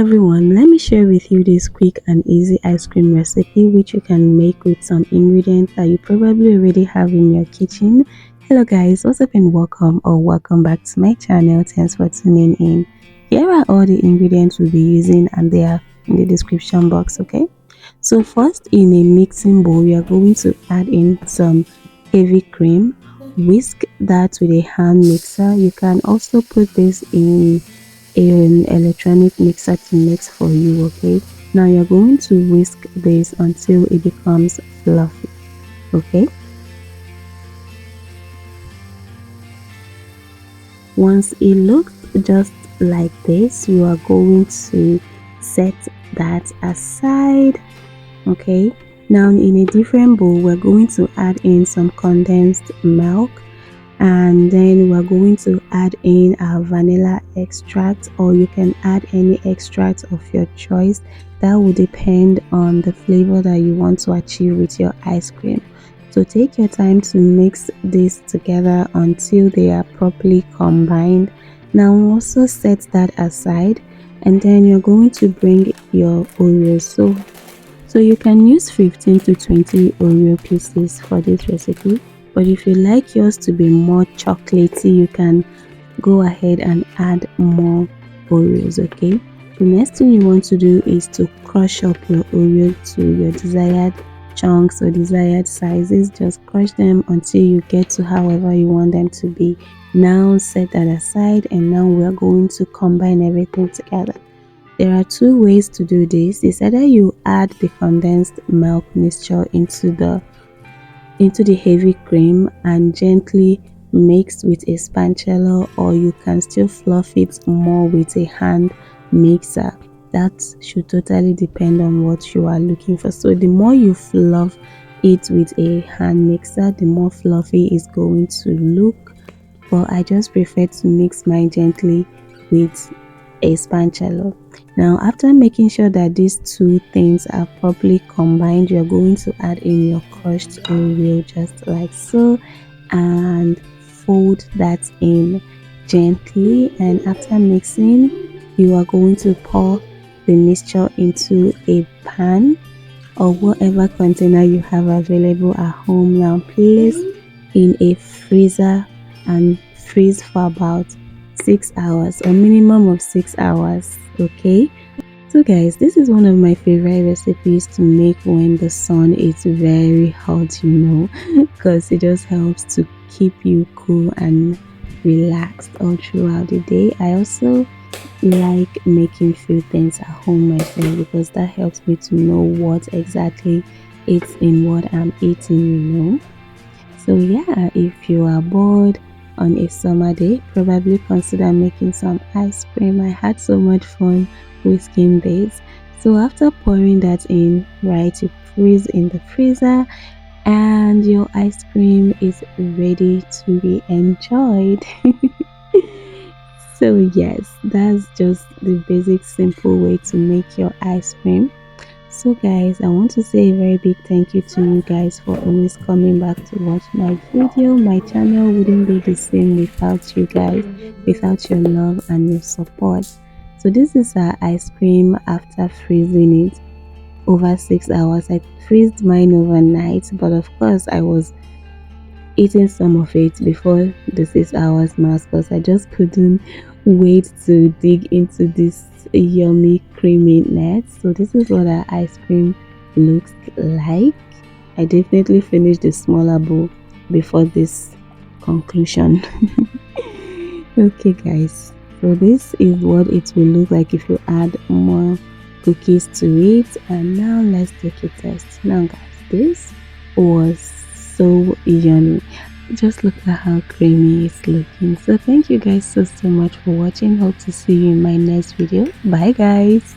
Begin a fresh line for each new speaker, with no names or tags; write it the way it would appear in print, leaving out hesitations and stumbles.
everyone, let me share with you this quick and easy ice cream recipe which you can make with some ingredients that you probably already have in your kitchen. Hello guys, what's up and welcome back to my channel. Thanks for tuning in. Here are all the ingredients we'll be using and they are in the description box. Okay, so first, in a mixing bowl we are going to add in some heavy cream. Whisk that with a hand mixer. You can also put this in an electronic mixer to mix for you. Okay, now you're going to whisk this until it becomes fluffy. Okay, once it looks just like this, you are going to set that aside. Okay, now in a different bowl we're going to add in some condensed milk, and then we're going to add in our vanilla extract, or you can add any extract of your choice. That will depend on the flavor that you want to achieve with your ice cream. So take your time to mix this together until they are properly combined. Now also set that aside, and then you're going to bring your Oreos. So you can use 15 to 20 Oreo pieces for this recipe, but if you like yours to be more chocolatey, you can go ahead and add more Oreos. Okay, the next thing you want to do is to crush up your Oreo to your desired chunks or desired sizes. Just crush them until you get to however you want them to be. Now set that aside, and now we are going to combine everything together. There are two ways to do this. It's either you add the condensed milk mixture into the heavy cream and gently mix with a spatula, or you can still fluff it more with a hand mixer. That should totally depend on what you are looking for. So the more you fluff it with a hand mixer, the more fluffy it's going to look, but I just prefer to mix mine gently with a spatula. Now after making sure that these two things are properly combined, you're going to add in your crushed Oreo just like so, and fold that in gently. And after mixing, you are going to pour the mixture into a pan or whatever container you have available at home. Now place in a freezer and freeze for about 6 hours, or minimum of 6 hours. Okay, so guys, this is one of my favorite recipes to make when the sun is very hot, because it just helps to keep you cool and relaxed all throughout the day. I also like making food things at home myself, because that helps me to know what exactly it's in what I'm eating. So yeah, if you are bored on a summer day, probably consider making some ice cream. I had so much fun whisking this. So after pouring that in, right, you freeze in the freezer and your ice cream is ready to be enjoyed. So yes, that's just the basic simple way to make your ice cream. So guys, I want to say a very big thank you to you guys for always coming back to watch my video. My channel wouldn't be the same without you guys, without your love and your support. So this is our ice cream after freezing it over 6 hours. I freezed mine overnight, but of course I was eating some of it before the 6 hours mark, because I just couldn't wait to dig into this yummy creaminess. So this is what our ice cream looks like. I definitely finished the smaller bowl before this conclusion. Okay guys, so this is what it will look like if you add more cookies to it. And now let's take a test. Now guys, this was so yummy. Just look at how creamy it's looking. So thank you guys so much for watching. Hope to see you in my next video. Bye guys.